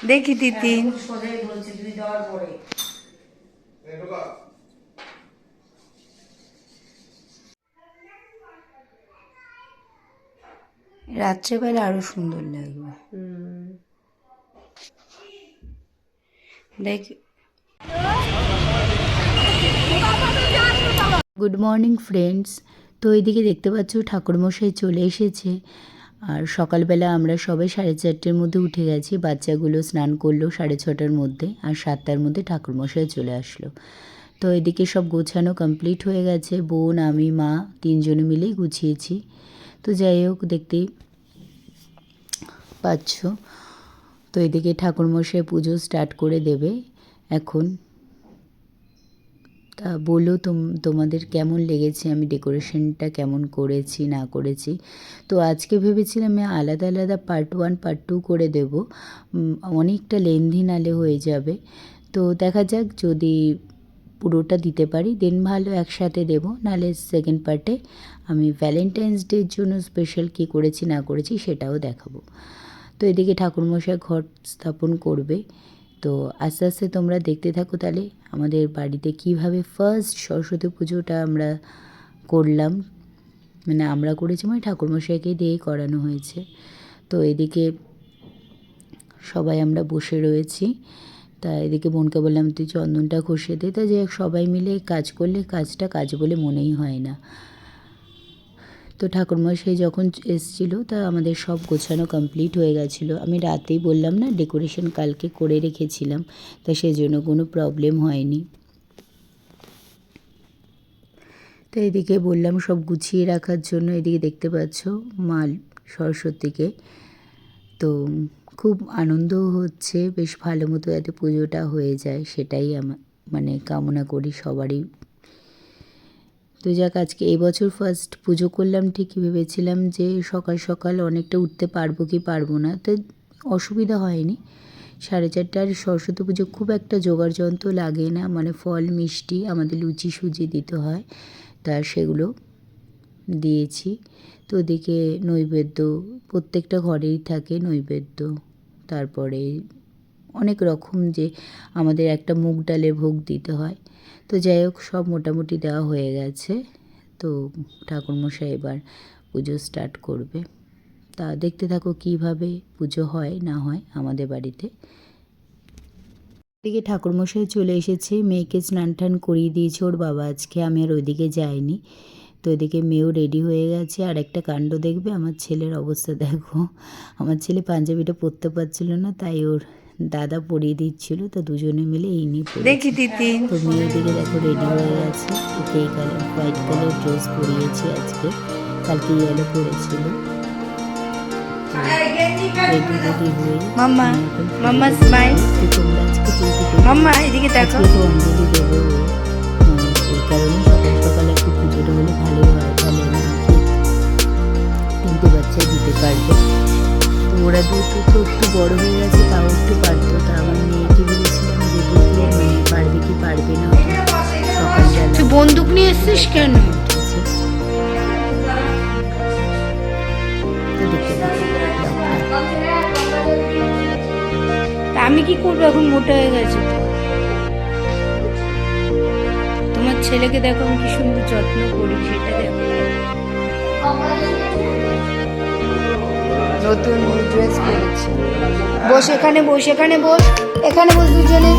দেখি তিতিন রাত্রেবেলা আরো সুন্দর লাগবে। দেখ, গুড মর্নিং ফ্রেন্ডস। তো এইদিকে দেখতে পাচ্ছ ঠাকুরমশাই চলে এসেছে। আর সকালবেলা আমরা সবাই 4:30টার মধ্যে উঠে গেছি। বাচ্চাগুলো স্নান করলো 6:30টার মধ্যে, আর 7টার মধ্যে ঠাকুরমশাই চলে আসলো। তো এদিকে সব গোছানো কমপ্লিট হয়ে গেছে। বোন, আমি, মা 3জনে মিলেই গুছিয়েছি। তো যাই হোক, দেখতেই পাচ্ছ। তো এদিকে ঠাকুরমশাই পুজো স্টার্ট করে দেবে এখন। তা বলো তোমাদের কেমন লেগেছে, আমি ডেকোরেশনটা কেমন করেছি না করেছি। তো আজকে ভেবেছিলাম আমি আলাদা আলাদা পার্ট 1 পার্ট 2 করে দেব, অনেকটা লেন্দি নালে হয়ে যাবে। তো দেখা যাক, যদি পুরোটা দিতে পারি দেন ভালো, একসাথে দেব। নাহলে সেকেন্ড পার্টে আমি ভ্যালেন্টাইন্স ডের জন্য স্পেশাল কী করেছি না করেছি সেটাও দেখাবো। তো এদিকে ঠাকুরমশাই ঘট স্থাপন করবে। তো আস্তে আস্তে তোমরা দেখতে থাকো তাহলে আমাদের বাড়িতে কিভাবে ফার্স্ট সরস্বতী পুজোটা আমরা করলাম। মানে আমরা করেছি, মানে ঠাকুরমশাইকে দিয়েই করানো হয়েছে। তো এদিকে সবাই আমরা বসে রয়েছি। তা এদিকে বোনকে বললাম তুই চন্দনটা ঘষে দে। তা যে সবাই মিলে কাজ করলে কাজটা কাজ বলে মনেই হয় না। তো ঠাকুরমশাই যখন এসেছিলো তা আমাদের সব গোছানো কমপ্লিট হয়ে গেছিলো। আমি রাতেই বললাম না, ডেকোরেশন কালকে করে রেখেছিলাম, তা সেজন্য কোনো প্রবলেম হয়নি। তো এদিকে বললাম সব গুছিয়ে রাখার জন্য। এদিকে দেখতে পাচ্ছ মা সরস্বতীকে। তো খুব আনন্দও হচ্ছে, বেশ ভালো মতো যাতে পুজোটা হয়ে যায় সেটাই মানে কামনা করি সবারই। তো যাক, আজকে এবছর ফার্স্ট পুজো করলাম। ঠিকই ভেবেছিলাম যে সকাল সকাল অনেকটা উঠতে পারবো কি পারবো না, তো অসুবিধা হয়নি। 4:30টার সরস্বতী পুজো খুব একটা জোগাড় যন্ত্র লাগে না, মানে ফল মিষ্টি আমাদের লুচি সুজি দিতে হয়, তা সেগুলো দিয়েছি। তো ওদিকে নৈবেদ্য প্রত্যেকটা ঘরেই থাকে নৈবেদ্য। তারপরে অনেক রকম যে আমাদের একটা মুগ ডালের ভোগ দিতে হয়। তো যাই হোক, সব মোটামুটি দেওয়া হয়ে গেছে। তো ঠাকুরমশাই এবার পুজো স্টার্ট করবে। তা দেখতে থাকো কীভাবে পুজো হয় না হয় আমাদের বাড়িতে। এদিকে ঠাকুরমশাই চলে এসেছে, মেয়েকে স্নান টান করিয়ে দিয়েছে ওর বাবা আজকে, আমি আর ওইদিকে যাইনি। তো এদিকে মেয়েও রেডি হয়ে গেছে। আর একটা কাণ্ড দেখবে, আমার ছেলের অবস্থা দেখো। আমার ছেলে পাঞ্জাবিটা পরতে পারছিল না, তাই ওর দাদা পরিয়ে দিচ্ছিল। তো দুজনে মিলে এই নিয়ে দেখি তিতিন। তো মেয়ের দিকে দেখো রেডি হয়ে গেছে। ওকে এই কালার হোয়াইট কালার ড্রেস পরিয়েছি আজকে, কালকে ইয়েলো পরেছিল। রেডি রেডি হয়ে মাম্মা মাম্মা স্মাইল। তো তোমরা আজকে মাম্মা এদিকে দেখো, তো অঞ্জলি দেবো। এই কারণে সকাল সকাল একটু পুজোটা হলে ভালোই হয়, তাহলে না 3টে বাচ্চা দিতে পারবে। তো ওরা দুটো তো একটু বড় হয়ে গেছে, তাও একটু পারতো। তা আমার মেয়েকে বলেছিলাম যে দুটো মানে পারবে কি পারবে না। সকালবেলা তুই বন্দুক নিয়ে এসছিস কেন? তো দেখতে আমি কি করবো, এখন মোটা হয়ে গেছে। তো তোমার ছেলেকে দেখো আমি কি সুন্দর যত্ন করি, সেটা দেখো। নতুন ড্রেস পরেছি। বস এখানে, বস এখানে, বস এখানে, বস দুজনে।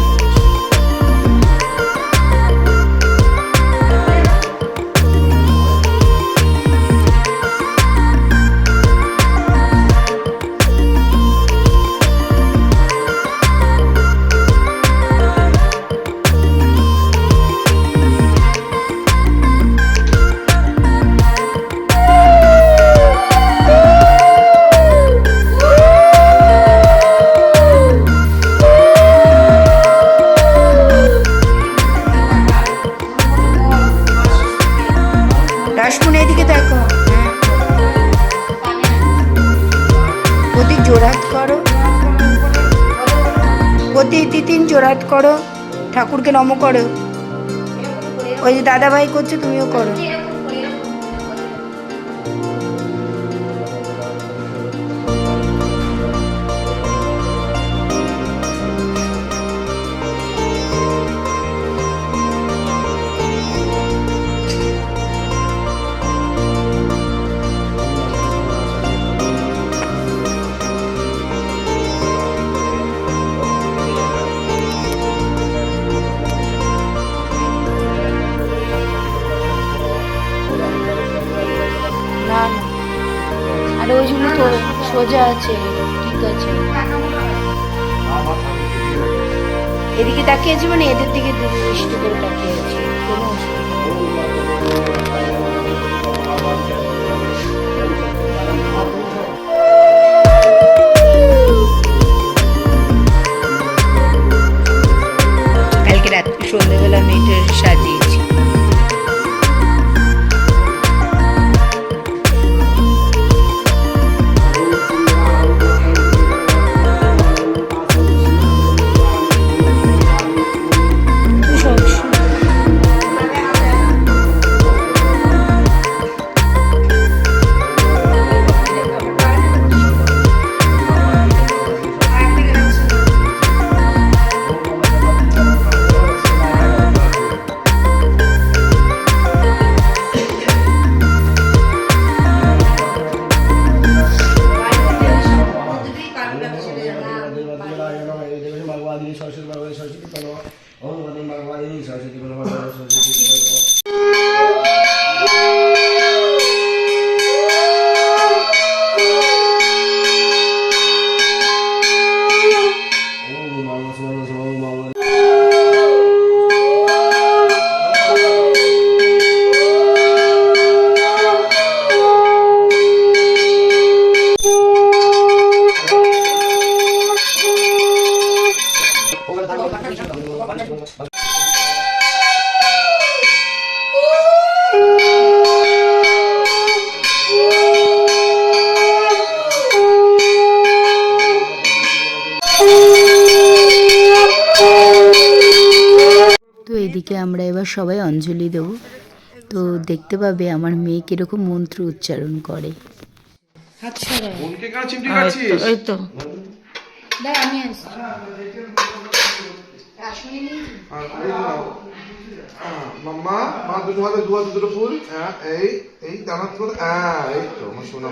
জোড়হাত করো, তিতিন জোড়হাত করো, ঠাকুরকে নম করো। ওই যে দাদা ভাই করছে, তুমিও করো। যা আছে ঠিক আছে। এদিকে তাকিয়ে আছি মানে এদের দিকে দৃষ্টি করে তাকিয়ে আছি, কোনো কালকে রাত্রি সন্ধ্যেবেলা আমি এটা সাজিয়েছি। তো এদিকে আমরা এবার সবাই অঞ্জলি দেব। তো দেখতে পাবে আমার মেয়ে কিরকম মন্ত্র উচ্চারণ করে। ওই তো আমি মাম্মা মা দুটো হাতে দুটো ফুল, হ্যাঁ এই এই দানা তো, হ্যাঁ এই তো আমার সোনা।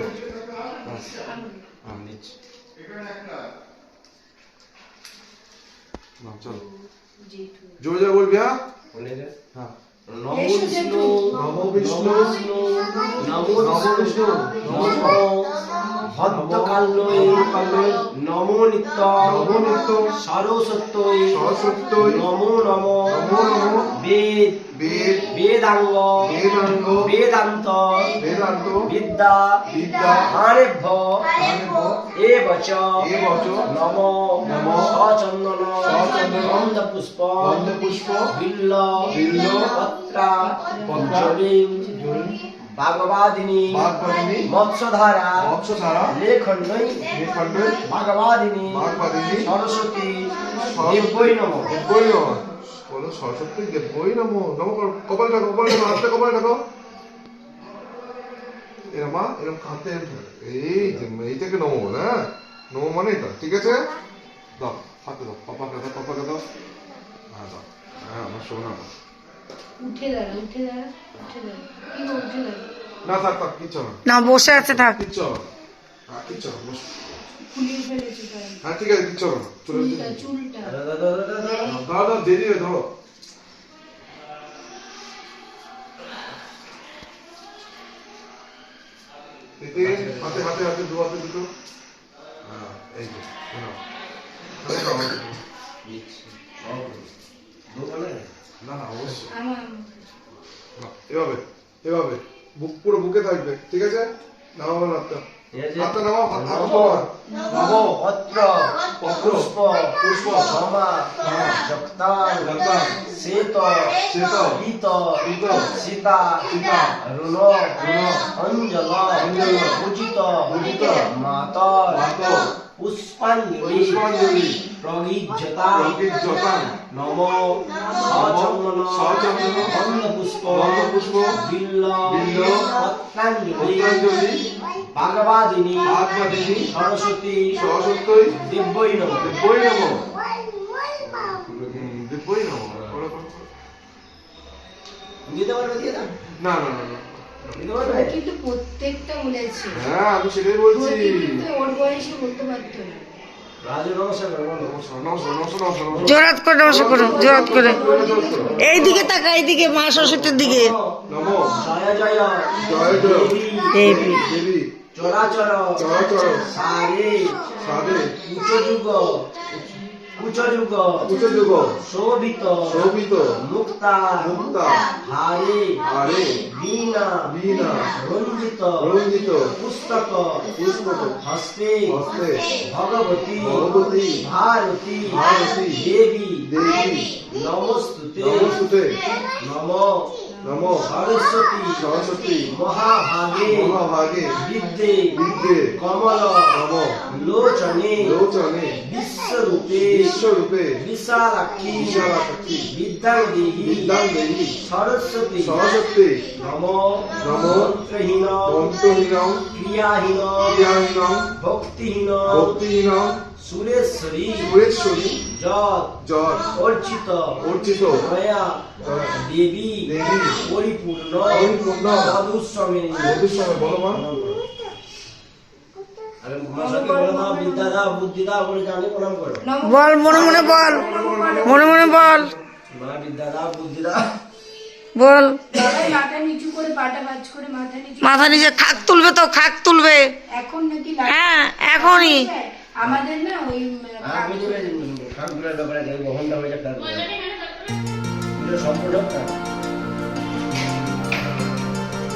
চলো জোরে জোরে বলবি, হ্যাঁ হ্যাঁ। নমো বিষ্ণু নমো বিষ্ণু নমো বিষ্ণু নমো ভদ্রকাল্যৈ নমো নিত্য সরস্বত্যৈ নমো নমো বেদ বেদাঙ্গ বেদান্ত বিদ্যা হারেভ্য এবচ নমো সচন্দন গন্ধ পুষ্প বিল্ল পত্রা জলিম ভাগবাদিনী মৎস্যধারা লেখন্ডৈ ভাগবাদিনী সরস্বতী দেব্যৈ নমঃ। বলো সরস্বতী দেব্যৈ নমঃ। নমঃ কপালে ঢাকো, কপালে ঢাকো, হাতে কপালে ঢাকো। এরকম এরকম হাতে এইটাকে নমো, হ্যাঁ নমো মানে এটা, ঠিক আছে? দাও হাতে দাও, পাপাকে দাও, পাপাকে দাও, হ্যাঁ দাও, হ্যাঁ আমার সোনা। উঠে দাঁড়া উঠে দাঁড়া উঠে দাঁড়া, কি গো উঠে দাঁড়া। না থাক থাক, কিচ্ছু না, না বসে আছে থাক, কিচ্ছু হবে না, হ্যাঁ কিচ্ছু হবে না, ফুলিয়ে ফেলেছি তাই। হ্যাঁ ঠিক আছে, কিচ্ছু হবে না, চলে চুলটা দাও দাও, দেরি হয়ে ধরো। হাতে হাতে হাতে দু হাতে দুটো, হ্যাঁ এই যে না না অবশ্যই এভাবে এভাবে বুক পুরো বুকে থাকবে, ঠিক আছে? নামাবো হাতটা, হাতটা নামাও, নমো পত্র পুষ্প পুষ্প সমা জক্তাং শ্বেত গীত সীতা রুণ অঞ্জল পূজিত মাতর পুষ্পাঞ্জলি প্রগীজ্যতাং নমো সচন্দন গন্ধ পুষ্প বিল্ল পত্রাঞ্জলি ভাগবাদিনী সরস্বতী দিব্যৈ নমঃ। দিতে পারবে? দিয়ে দাও। না না না না, কিন্তু প্রত্যেকটা বলেছে, হ্যাঁ আমি সেটাই বলছি। কিন্তু ওর বয়সে বলতে পারতো না। রাজু নমস্কার করো, জোরাত করে নমস্কার করো, জোরাত করে এই দিকে তাকা, এই দিকে মা সরস্বতীর দিকে। নমো জয় জয় জয় জয় দেবী দেবী চরাচর চরাচর সারে সাধে উচ্চযুগ উচ্চযুগ শোভিত শোভিত মুক্তা মুক্তা হারে আরে বীণা বীণা রঞ্জিত রঞ্জিত পুস্তক পুষ্পক হস্তে হস্তে ভগবতী ভগবতী ভারতী ভারতী দেবী দেবী নমস্তুতে নমস্তুতে নম নম সরস্বতী সরস্বতী মহাভাগে মহাভাগে বিদ্যে বিদ্যে কমল নম লোচনে লোচনে বিশ্বরূপে বিশ্বরূপে বিশালাক্ষী বিশালাক্ষী বিদ্যাং দেহি বিদ্যাং দেহি সরস্বতী সরস্বতী নম নম মন্ত্রহীন মন্ত্রহীনং ক্রিয়াহীন ক্রিয়াহীনং ভক্তিহীন ভক্তিহীনং সুরেশ্বরী সুরেশ্বরী যৎ যৎ অর্চিত অর্চিত দয়া দেবী দেবী পরিপূর্ণ পরিপূর্ণ মধুস্বামী মধুস্বামী বলো মা আরে মশাকে বলো না বিদ্যা দাও বুদ্ধি দাও বলে জানি প্রণাম করো বল মনে মনে বল মনে মনে বল মা বিদ্যা দাও বুদ্ধি দাও বল সবাই মাথা নিচু করে পাটা ভাঁজ করে মাথা নিচু মাথা নিচে খাক তুলবে তো খাক তুলবে এখন নাকি হ্যাঁ এখনই আমাদের না ওই হ্যাঁ বুঝতে পেরেছি ঠাকুরের ব্যাপারে যে বহনটা হয়ে যাবে এটা সম্পূর্ণ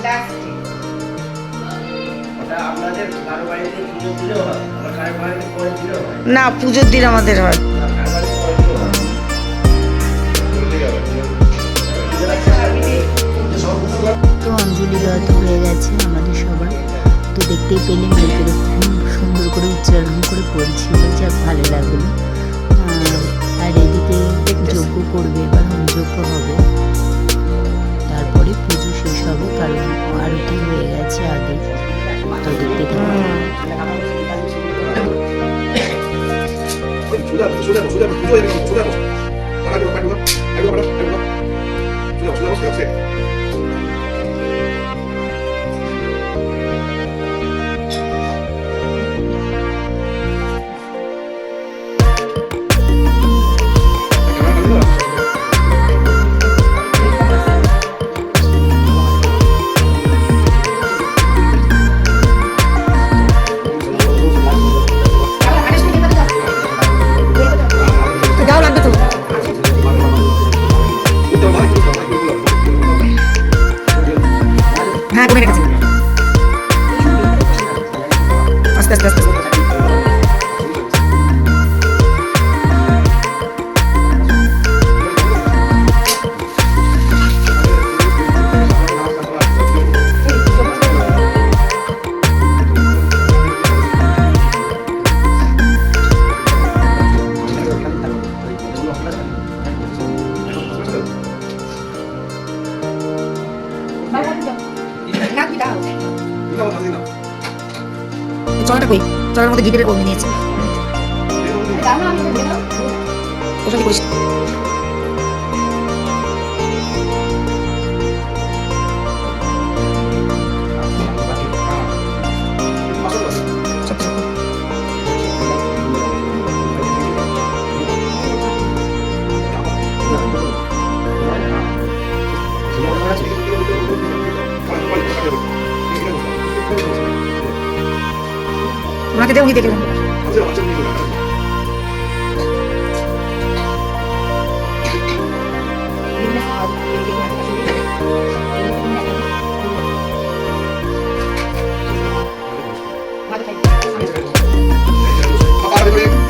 লাস্টে ওটা আপনাদের কারো বাড়িতে পুজো দিলেও হয় আমার কারো বাড়িতে পরে দিলেও হয় না পুজোর দিন আমাদের হয় না কারো বাড়িতে পরে দিলেও হয় তো অঞ্জলি দেওয়া তো হয়ে গেছে আমাদের সবার। তো দেখতেই পেলে মেয়েদের খুব সুন্দর করে উচ্চারণ করে পড়ছিল, যাক ভালো লাগলো। আর এদিকে যজ্ঞ করবে, এবার হোমযজ্ঞ হবে, তারপরে পুজো শেষ হবে, কারণ আরতি হয়ে গেছে আগে। তো দেখতে যাও লাগবে তো হ্যাঁ কমে গেছে আস্তে আস্তে আস্তে চলাটা কই চলার মধ্যে গিটারের কমে নিয়েছে ওটা কি করিস ওনাকে দেও দেখে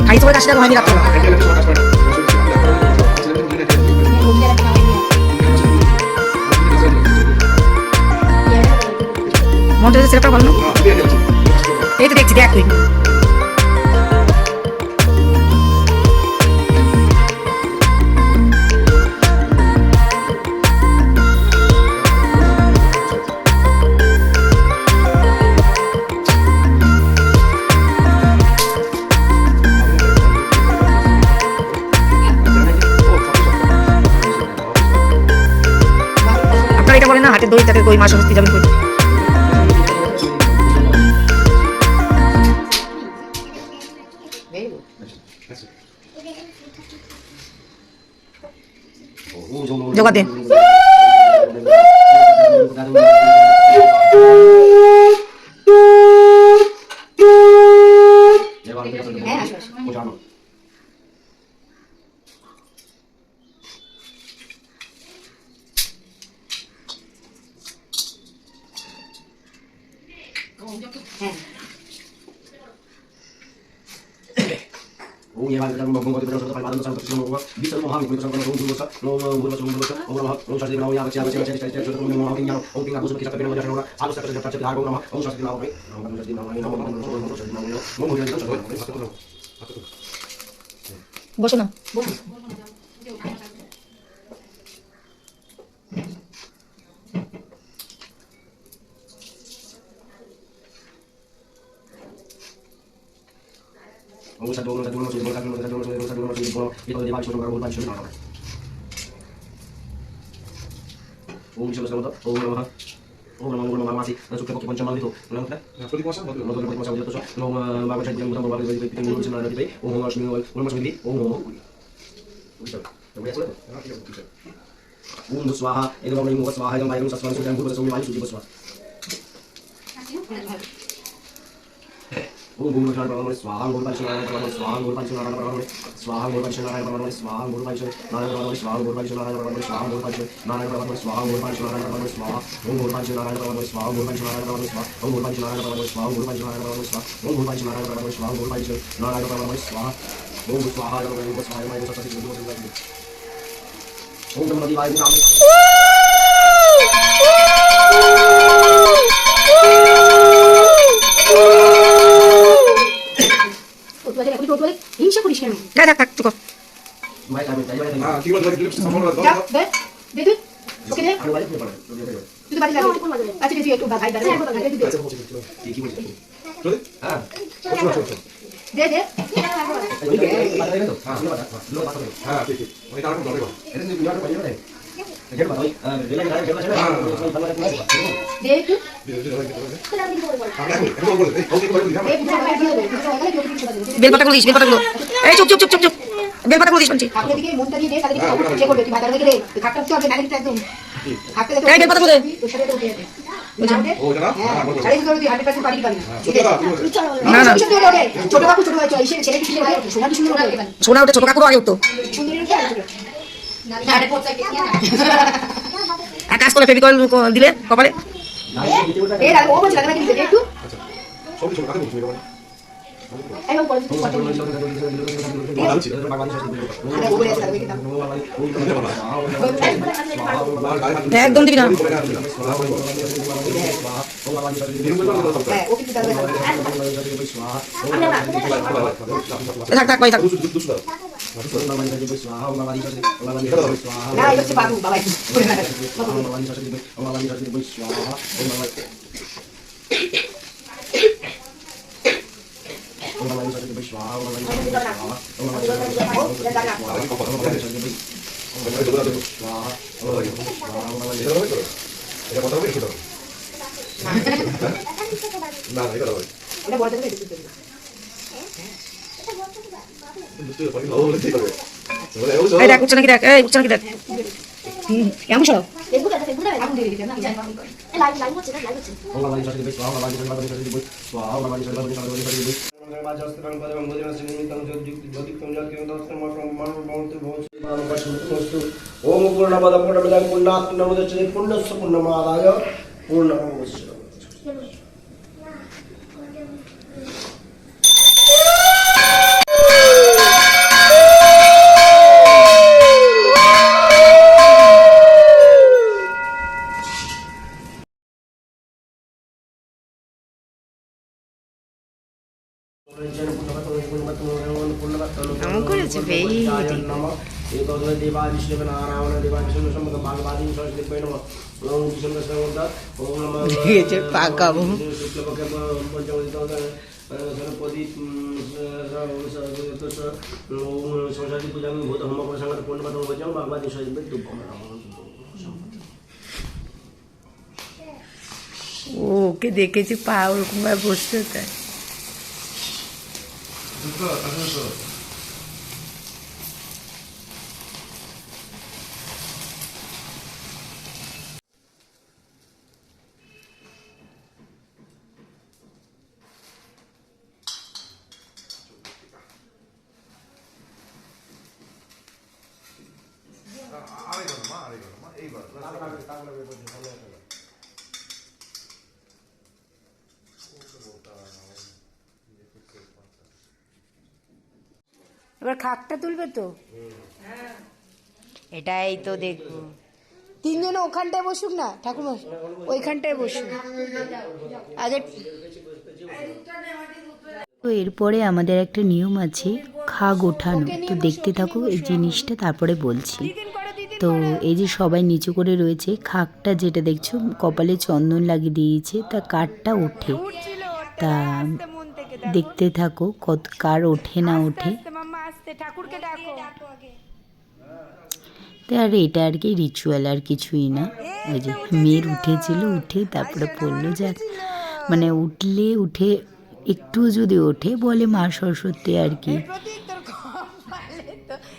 খাইতে বলে কাশিটা হয়নি রাখতে মনটা সেটা ভালো না এই তো দেখছি দেখ তুই আপনারা এটা বলেন না হাতের দই তাকে কই মাছ হস্তি যাবেন কই জগা দে ओम ये वाला भगवान भगवान के प्रसाद पालन संत कृष्ण भगवान विष्णु महान के संत ओम गुरु सा ओम गुरु सा ओम गुरु सा ओम नमः ओम शांति नाम या बच्चा बच्चा बच्चा बच्चा ओम नमः ओम ओम किंग आगुस के सत्य बिना जाना आगुस का सत्य धार ओम नमः ओम शांति नाम ओम शांति नाम ओम शांति नाम ओम मुझे বসো না ओम शांति ओम शांति ओम शांति ओम शांति ओम शांति ओम शांति ओम शांति ये तो देवाल छोड़ कर बोल पाए शुरू ना ओम शिव सर्वदा ओम नमः ओम नमः ओम नमः मासी सुखे पक्के पंचमाल तो नमः প্রদীপ মশা বন্ধ नमः नमः मासा तो ओम बाबा शांति ओम बाबा के पिता ओम से नारायण भाई ओम लक्ष्मी ओम लक्ष्मी ओम ओम स्वाहा एकदम नहीं मुख स्वाहा एकदम वायु सस्वान सुजन गुरु सस्वान वायु सुजी स्वाहा ओम गुरु नारायण परम स्वाहा गुरु नारायण परम स्वाहा गुरु नारायण परम स्वाहा गुरु नारायण परम स्वाहा गुरु नारायण परम स्वाहा गुरु नारायण परम स्वाहा गुरु नारायण परम स्वाहा गुरु नारायण परम स्वाहा ओम गुरु नारायण परम स्वाहा गुरु नारायण परम स्वाहा ओम गुरु नारायण परम स्वाहा गुरु नारायण परम स्वाहा ओम गुरु नारायण परम स्वाहा गुरु नारायण परम स्वाहा ओम स्वाहा ओम स्वाहा मैं तो सच्ची गुरु ओम नमः शिवाय नाम হিংসা করিস কেন? থাক থাক থাক চুপ কর। मैं क्या बोलता है হ্যাঁ কি বলছো ক্লিপ সামনে যা, দাও দে, দে তুই। ওকে দে। अरे वाले क्यों पड़ा তুই তো বাড়ি যাবি। আচ্ছা তুই একটু ভাই দাঁড়া। দে, দে, দে। ठीक ही बोल প্রদীপ हां দে, দে। হ্যাঁ ঠিক ঠিক মানে কারণ ধরে গো দে একটু। দে, বেলপাতাগুলো দিস বেলপাতাগুলো। এই চুপ চুপ চুপ চুপ চুপ বেলপাতাগুলো দিস বলছি। আপনি এদিকে মনটা দিয়ে দে, তাদেরকে ইয়ে করবে। তুই ভাই দাঁড়া গেলে খাটটা হচ্ছে হবে নালিটা একদম। খাটটা দেখো। এই বেলপাতাগুলো দে। তোর সাথে তো উঠে যাবে। বুঝা দে। ও জানা হ্যাঁ, সাড়ে তিনশো তুই 100% পারি পাবি না। না, না। ছোট বাবু ছোট ভাই এই ছেলে কি সুন্দর ওঠে, সোনা কি সুন্দর ওঠে। সোনা ওটা ছোট কাকুর আগে উঠতো। সুন্দরী ওঠে আর ছোট। না আরে পড়তে কি না। এক কাজ করে ফেভিকল দিলে কপালে। এই আর ও বলছে দাদা কি দিতে একটু। আচ্ছা সব কিছু কাকে বলছো এটা এই বাবু পড়ে তুই কথা বল। একদম দিবি না। হ্যাঁ ও কিন্তু দাদা। থাক থাক ভাই থাক। না এই হচ্ছে বাবু বাবা। এটা কথা হবে সেটা না এটা কথা হবে এটা বড় থেকে দিতে হবে। বুঝতে পারি ভালো বলে ঠিক হবে বলে ও এই দেখ উঠছে নাকি দেখ এই উঠছে নাকি দেখ। কেমন সরো ফেসবুকে আগুন দিয়ে দিতে না লাইভ হচ্ছে না লাইভ হচ্ছে ओम पूर्णमद पूर्णमिदं पूर्णात् पूर्णमुदच्यते पूर्णस्य पूर्णमादाय पूर्णमेवावशिष्यते কেমন করেছে বেবি देवा विष्णु नारायण देवा विष्णु सम्मत भागवादी सरस्वती नमः ओम विष्णु सर्वदा ओम नमः দিয়েছে পাকা বহু। शुक्लपक्षे पंचमदित सरस्वती ओम सरस्वती पूजा में भूत होम प्रसंग पूर्ण हो जाओ भगवादी सरस्वती दुब्बम ওকে দেখেছি পা ওরকম ভাবে বসতে তাই। এবার খাকটা তুলবে তো? এটাই তো দেখবো। তিনজনে ওখানটায় বসুক না ঠাকুর, ওইখানটায় বসুক আগে। তো এরপরে আমাদের একটা নিয়ম আছে খাগ ওঠানো, তো দেখতে থাকো এই জিনিসটা তারপরে বলছি। তো এই যে সবাই নিচু করে রয়েছে, খাগটা যেটা দেখছো কপালে চন্দন লাগিয়ে দিয়েছে, তা কাঠটা ওঠে, তা দেখতে থাকো কত কার ওঠে না ওঠে। তো আর এটা আর কি রিচুয়াল, আর কিছুই না। ওই যে মেয়ের উঠেছিল, উঠে তারপরে পড়লো, যাক মানে উঠলে উঠে একটুও যদি ওঠে বলে মা সরস্বতী আর কি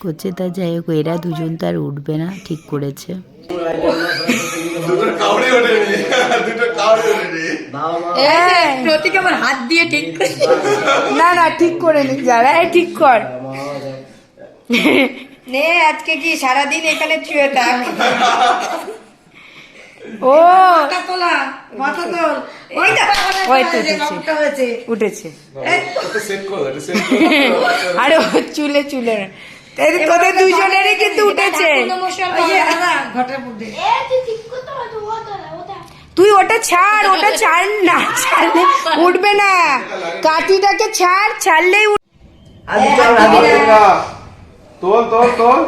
করছে। তা যাই হোক, এরা দুজন তো আর উঠবে না, ঠিক করেছে। প্রতীক আমার হাত দিয়ে ঠিক না না ঠিক করে নি, যারা ঠিক কর নে। আজকে কি সারাদিন এখানে শুয়ে থাক। ও মাথা তোলা, মাথা তোল, উঠেছে। আরে চুলে চুলে তোদের দুজনেরই কিন্তু উঠেছে। তুই ওটা ছাড়, ওটা ছাড় না, ছাড়লে উঠবে না। কাঠিটাকে ছাড়, ছাড়লেই তোল তোল তোল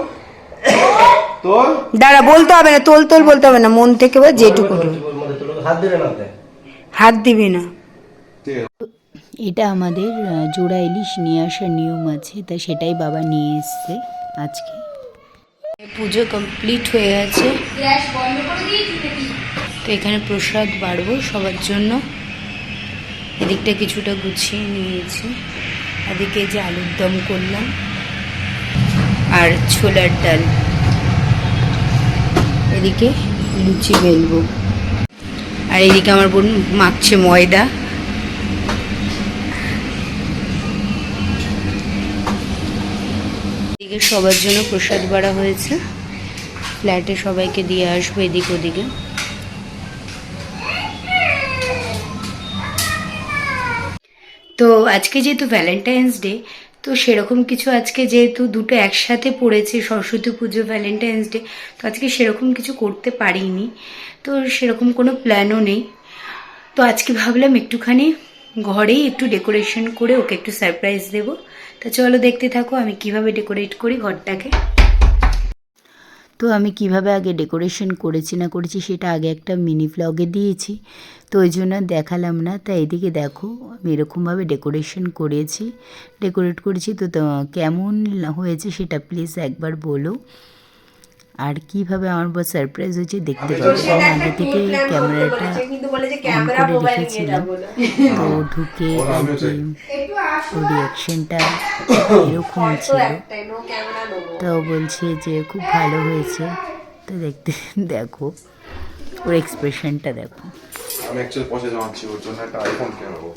তোল। দাঁড়া, বলতে হবে না, তোল তোল বলতে হবে না, মন থেকে যেটুকু হাত দিবি না। এটা আমাদের জোড়া ইলিশ নিয়ে আসার নিয়ম আছে, তা সেটাই বাবা নিয়ে এসছে আজকে। পুজো কমপ্লিট হয়ে গেছে, তো এখানে প্রসাদ বাড়বো সবার জন্য। এদিকটা কিছুটা গুছিয়ে নিয়েছি, এদিকে যে আলুর দম করলাম আর ছোলার ডাল, এদিকে লুচি বেলবো, আর এদিকে আমার বোন মাখছে ময়দা। এদিকে সবার জন্য প্রসাদ বাড়া হয়েছে, ফ্ল্যাটে সবাইকে দিয়ে আসবো এদিক ওদিকে। তো আজকে যেহেতু ভ্যালেন্টাইন্স ডে, তো সেরকম কিছু আজকে যেহেতু দুটো একসাথে পড়েছে, সরস্বতী পুজো ভ্যালেন্টাইন্স ডে, তো আজকে সেরকম কিছু করতে পারিনি, তো সেরকম কোনো প্ল্যানও নেই। তো আজকে ভাবলাম একটুখানি ঘরেই একটু ডেকোরেশন করে ওকে একটু সারপ্রাইজ দেবো। তা চলো দেখতে থাকো আমি কিভাবে ডেকোরেট করি ঘরটাকে। তো আমি কিভাবে আগে ডেকোরেশন করেছি না করেছি সেটা আগে একটা মিনি ভ্লগে দিয়েছি, তো ওই জন্য দেখালাম না। তা এদিকে দেখো আমি এরকমভাবে ডেকোরেট করেছি। তো কেমন হয়েছে সেটা প্লিজ একবার বলো, আর কিভাবে আমার বড় সারপ্রাইজ হয়েছে দেখতে পাবো। আগে থেকে ক্যামেরাটা অন করে রেখেছিলাম, তো ঢুকে ওর রিয়াকশনটা এরকম ছিল, তো বলছে যে খুব ভালো হয়েছে। তো দেখতে দেখো ওর এক্সপ্রেশনটা দেখো। আমি অ্যাকচুয়ালি পয়সা জমাচ্ছি, ওর জন্য একটা আইফোন কেনাবো।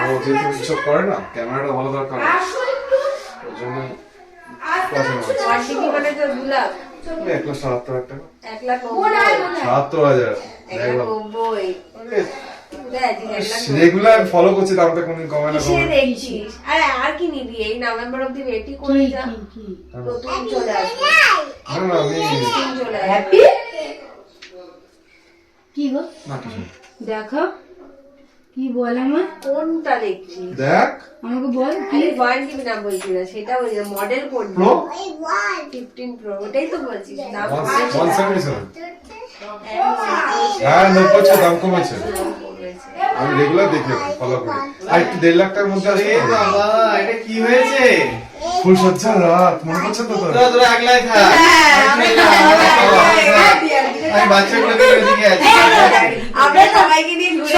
ও যেহেতু এসব করে না, ক্যামেরাটা ভালো দরকার, ওর জন্য পয়সা জমাচ্ছি। 1,77,000 টাকা, 77,000 রেগুলার ফলো করছি, দামটা কোনদিন কমে না। আরে আর কি নিবি, এই নভেম্বর অবধি রেডি করে যা, নতুন চলে আসবে। না না আমি হ্যাপি কি গো না কিছু দেখো কি বলে মা, কোনটা দেখছি দেখ, আমাকে বল কি আরে ওয়ারেন্টি না বলছি না, সেটা বলছি মডেল কোড প্রো 15 প্রো, ওটাই তো বলছিস দাম 177। হ্যাঁ 90 দাম কমেছে, আমি রেগুলার দেখি ফলো করি। আর একটু 1.5 লাখ টাকার মধ্যে আসবে। বাবা এটা কি হয়েছে? ফুল সজ্জা রাত, মনে পড়ছে তো তোর? তোরা একলাই থাক, আমি বাচ্চাগুলোকে এদিকে আছি। আমরা সবাইকে নিয়ে ঘুরে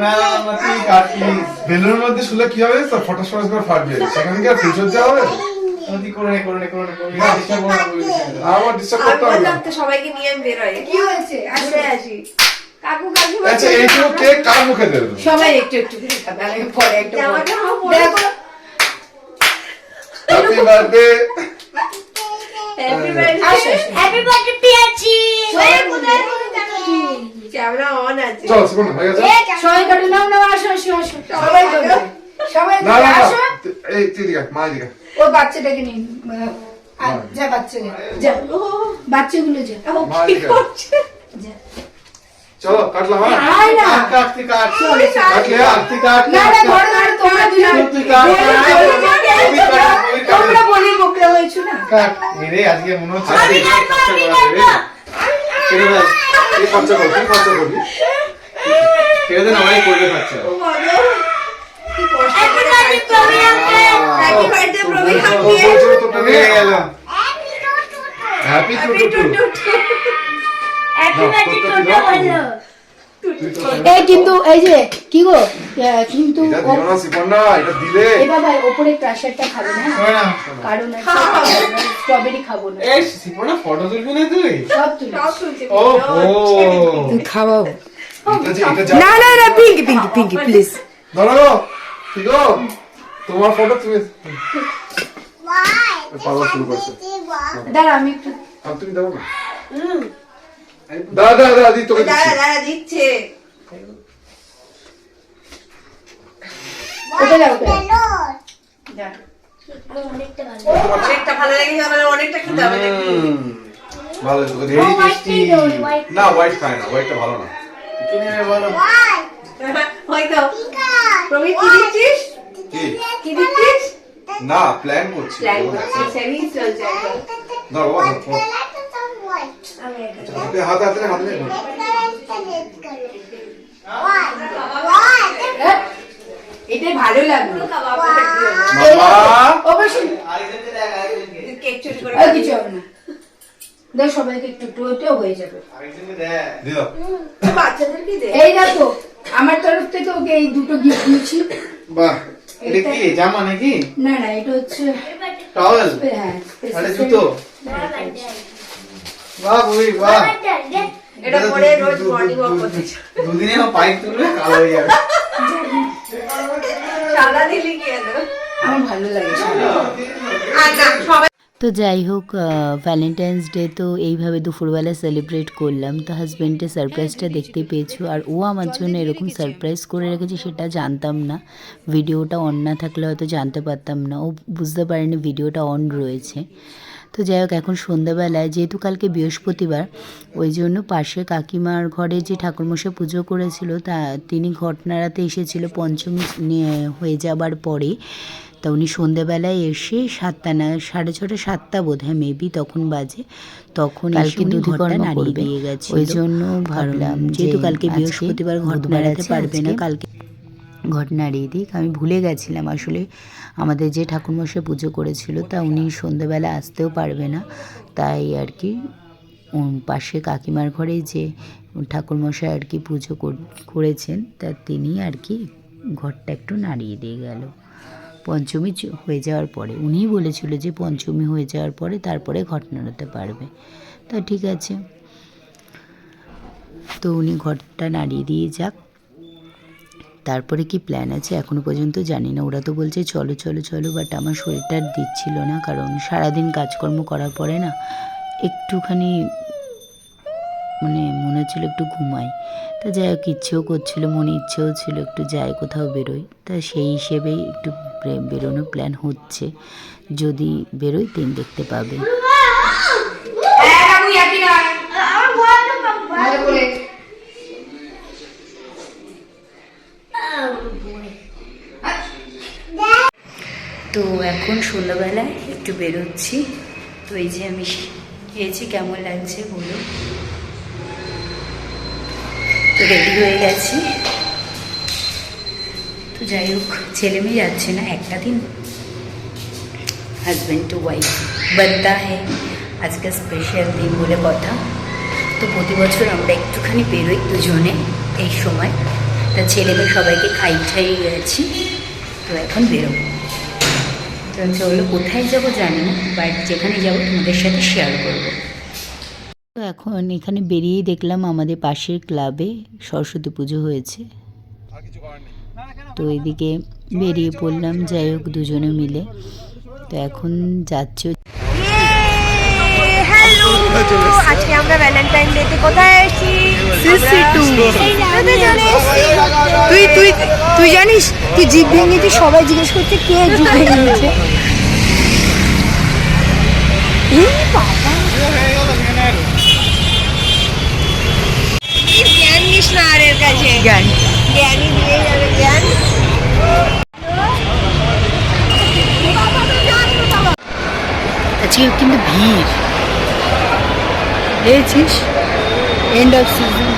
না না তুই কাট প্লিজ, বেলুনের মধ্যে শুলে কি হবে তো, ফটো ফটো করে ফাটবে, সেখানে কি আর ফুল সজ্জা হবে? তুই করে নে ডিস্টার্ব করো না বলিস। আমার ডিস্টার্ব আমি করতে হবে না। বললাম তো সবাইকে নিয়ে আমি বেরোই, কি হয়েছে ঘুরে আসি। কাকু কাকিমা আচ্ছা এইটুকু কেক কার মুখে দেবে? সবাই একটু একটু করে খাবে, আমি পরে একটু আমাকে হাও পড়ে দেখো happy birthday. Happy birthday, happy birthday পিয়াচি, ক্যামেরা অন আছে। চল সুবর্ণ হয়ে গেছে। সবাই কাটে নাও নাও আসো আসো আসো সবাই করবে সবাই না করবে, না না আসো এই তুই দিকে মা দিকে ও বাচ্চাটাকে নিন যা বাচ্চা যা বাচ্চাগুলো যা মা দিকে যা। চলো কাটলাম হ্যাঁ আয় না কাট তুই কাট কাটলে হ্যাঁ তুই কাট না না ধরো ধরো তোমরা দুজন তুই কাট তোমরা বলি বকরা হয়েছো না কাট এরে আজকে মনে হচ্ছে এই খরচা করবি তুই খরচা করবি কেউ তো নয় করবে খরচা হ্যাপি বার্থডে প্রবীণ তোটা হয়ে গেল হ্যাপি টু এই কিন্তু এই যে কি গো কিন্তু এটা দিও না সিপন্না এটা দিলে এই বাবা উপরে ক্রাশারটা খাবে না হয় না কারণ স্ট্রবেরি খাবো না এই সিপনা ফটো তুলবি না তুই সব তুলে ও ও খাওয়াও এটা যা না না না পিঙ্কি পিঙ্কি পিঙ্কি প্লিজ ধরো ঠিক তোমার ফটো তুমি পাওয়া শুরু করছে দাঁড়া আমি একটু আর তুমি দাও না দাদা দাদা দি তোকে দিচ্ছি দাঁড়া দিচ্ছে ওটা দাও ওটা দাও। অনেকটা ভালো লেগেছে আমাদের অনেকটা খেতে হবে নাকি ভালো ভেরি টেস্টি না হোয়াইট খায় না হোয়াইটটা ভালো না কি নেবে বলো হয়তো প্রবীণ কি দিচ্ছিস কি কি দিচ্ছিস না প্ল্যান করছি প্ল্যান করছিস সেভিং চলছে একদম ধরো ধরো হাতে হাতে হাতে এটাই ভালো লাগলো বাবা অবশ্যই কেক চুরি করে আর কিছু হবে না দেখ সবাইকে একটু একটু ওটাও হয়ে যাবে আরেকজনকে দেখ দি দাও বাচ্চাদেরকে দে এই দেখো আমার তরফ থেকে ওকে এই দুটো গিফট দিয়েছি বাহ এটা কি জামা নাকি না না এটা হচ্ছে টাওয়েল হ্যাঁ আরে জুতো বাহ বুই বাহ এটা পরে রোজ মর্নিং ওয়াক করতে দুদিনে আমার পাইপ তুললে কালো হয়ে যাবে সাদা দিলি কি এলো আমার ভালো লাগে আর না সবাই তো যাই হোক ভ্যালেন্টাইন্স ডে তো এইভাবে দুপুরবেলা সেলিব্রেট করলাম। তো হাজব্যান্ডের সারপ্রাইজটা দেখতে পেয়েছো, আর ও আমার জন্য এরকম সারপ্রাইজ করে রেখেছে সেটা জানতাম না। ভিডিওটা অন না থাকলে হয়তো জানতে পারতাম না, ও বুঝতে পারেনি ভিডিওটা অন রয়েছে। তো যাই হোক এখন সন্ধ্যাবেলায় যেহেতু কালকে বৃহস্পতিবার, ওই জন্য পাশে কাকিমার ঘরে যে ঠাকুরমশাই পুজো করেছিল তা তিনি ঘট নাড়াতে এসেছিল পঞ্চমী হয়ে যাবার পরে। তা উনি সন্ধ্যেবেলায় এসে 7টা না 6:30 7টা বোধ হয় মেবি তখন বাজে, তখন কালকে দুধিকর্মা নাড়িয়ে দিয়ে গেছে। ওই জন্য ভাবলাম যেহেতু কালকে বৃহস্পতিবার ঘট নাড়াতে পারবে না, কালকে ঘট নাড়িয়ে দিক। আমি ভুলে গেছিলাম আসলে আমাদের যে ঠাকুরমশাই পুজো করেছিল তা উনি সন্ধ্যেবেলা আসতেও পারবে না, তাই আর কি পাশে কাকিমার ঘরে যে ঠাকুরমশাই আর কি পুজো করেছেন তা তিনি আর কি ঘরটা একটু নাড়িয়ে দিয়ে গেল পঞ্চমী হয়ে যাওয়ার পরে। উনিই বলেছিল যে পঞ্চমী হয়ে যাওয়ার পরে তারপরে ঘট নাড়াতে পারবে, তা ঠিক আছে। তো উনি ঘরটা নাড়িয়ে দিয়ে যাক, তারপরে কি প্ল্যান আছে এখনো পর্যন্ত জানি না। ওরা তো বলছে চলো চলো চলো, বাট আমার শরীরটা আর দিচ্ছিল না, কারণ সারাদিন কাজকর্ম করার পরে না একটুখানি মানে মনে হচ্ছিলো একটু ঘুমাই। তা যাই হোক ইচ্ছেও করছিলো, মনে ইচ্ছেও ছিল একটু যাই কোথাও বেরোই। তা সেই হিসেবেই একটু বেরোনোর প্ল্যান হচ্ছে, যদি বেরোই দিন দেখতে পাবে। তো এখন সন্ধ্যাবেলায় একটু বেরোচ্ছি। তো এই যে আমি খেয়েছি, কেমন লাগছে বলো। তো রেডি হয়ে গেছি। তো যাই হোক ছেলে মেয়ে যাচ্ছে না, একটা দিন হাজব্যান্ড টু ওয়াইফ বানতা হ্যাঁ, আজকে স্পেশাল দিন বলে কথা। তো প্রতি বছর আমরা একটুখানি বেরোই দুজনে এই সময়। তা ছেলে মেয়ে সবাইকে খাইয়ে গেছি, তো এখন বেরোবো। তো চলো কোথায় যাবো জানি না, বাট যেখানে যাবো তোমাদের সাথে শেয়ার করবো। তো এখন এখানে বেরিয়েই দেখলাম আমাদের পাশের ক্লাবে সরস্বতী পুজো হয়েছে, তো এদিকে বেরিয়ে পড়লাম যাই হোক দুজনে মিলে। তো এখন যাচ্ছি। হ্যালো, আজকে আমরা ভ্যালেন্টাইন ডেতে কোথায় এসেছি? সিসি2। তুই তুই জানিস তুই জিভ ভেঙেছিস, সবাই জিজ্ঞেস করছে কে জিভ ভেঙেছে। এই বাবা, জ্ঞান নিস না আর এর কাছে, জ্ঞান জ্ঞানই দিয়ে যাবে জ্ঞান। আজকে কিন্তু ভিড় দেখছিস, এন্ড অফ সিজন।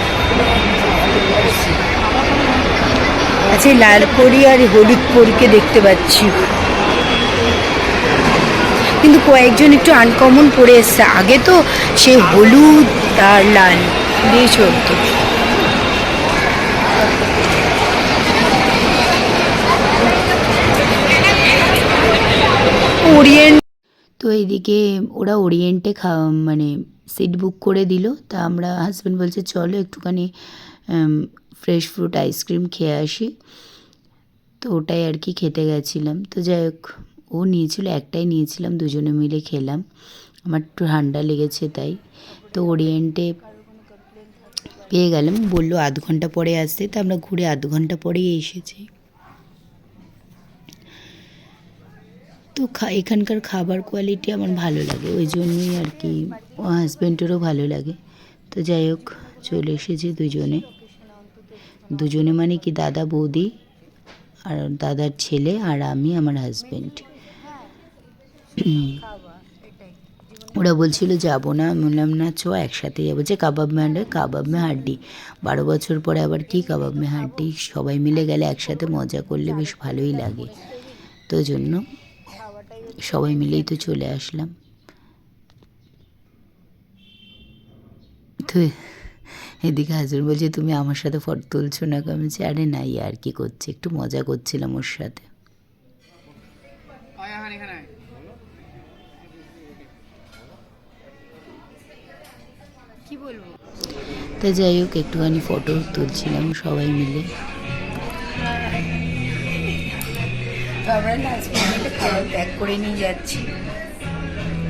আচ্ছা, লাল পরি আর হলুদ পরীকে দেখতে পাচ্ছি, কিন্তু কয়েকজন একটু আনকমন পরে এসছে। আগে তো সে হলুদ আর লাল দিয়ে চলতো। ওরিয়েন্ট, তো এইদিকে ওরা ওরিয়েন্টে মানে সিট বুক করে দিল। তা আমরা, হাজব্যান্ড বলছে চলো একটুখানি ফ্রেশ ফ্রুট আইসক্রিম খেয়ে আসি, তো ওটাই আর কি খেতে গেছিলাম। তো যাই হোক, ও নিয়েছিল, একটাই নিয়েছিলাম, দুজনে মিলে খেলাম। আমার একটু ঠান্ডা লেগেছে তাই। তো ওরিয়েন্টে পেয়ে গেলাম, বললো আধ ঘন্টা পরে আসতে, তো আমরা ঘুরে আধ ঘন্টা পরেই এসেছি। তো এখানকার খাবার কোয়ালিটি আমার ভালো লাগে, ওই জন্যই আর কি, ও হাজব্যান্ডেরও ভালো লাগে। তো যাই হোক, চলে এসেছি দুজনে মানে কি দাদা বৌদি আর দাদার ছেলে আর আমি, আমার হাজব্যান্ড। ওরা বলছিল যাবো না, আমি বললাম না চ একসাথে যাবো। যে কাবাব মে হাড্ডি, 12 বছর পরে আবার কি কাবাব মে হাড্ডি, সবাই মিলে গেলে একসাথে মজা করলে বেশ ভালোই লাগে। তো জন্য সবাই মিলেই তো চলে আসলাম। তো এদিকে হাজব্যান্ড বলছে তুমি আমার সাথে ফটো তুলছো না? আমি বলছি আরে না, আর কি করছি, একটু মজা করছিলাম ওর সাথে। কি বলবো, তো যাই হোক, একটুখানি ফটো তুলছিলাম সবাই মিলে। তো আমরা লাস্ট মিনিটে খাবার প্যাক করে নিয়ে যাচ্ছি।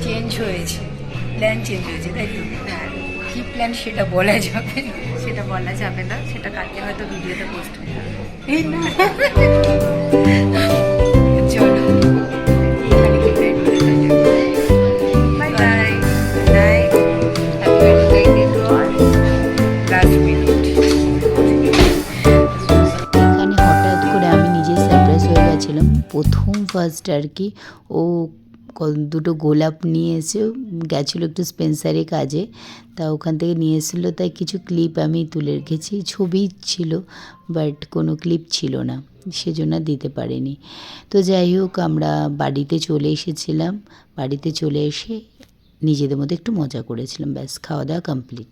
চেঞ্জ হয়েছে, প্ল্যান চেঞ্জ হয়েছে, তাই তো? হ্যাঁ, কী প্ল্যান সেটা বলা যাবে না। সেটা বলা যাবে না, সেটা কালকে হয়তো ভিডিওতে পোস্ট হবে। এই না, চলো এখানে কি প্ল্যান করে যাবে। Bye bye, good night, happy birthday to all. Last minute এখানে হঠাৎ করে আমি নিজে সারপ্রাইজ হয়ে গেছিলাম। ফার্স্ট আর কি, ও দুটো গোলাপ নিয়ে এসে গেছিলো একটু স্পেন্সারে কাজে, তা ওখান থেকে নিয়ে এসেছিলো। তাই কিছু ক্লিপ আমি তুলে রেখেছি, ছবি ছিল বাট কোনো ক্লিপ ছিল না, সেজন্য দিতে পারিনি। তো যাই হোক, আমরা বাড়িতে চলে এসেছিলাম। বাড়িতে চলে এসে নিজেদের মধ্যে একটু মজা করেছিলাম, ব্যাস খাওয়া দাওয়া কমপ্লিট।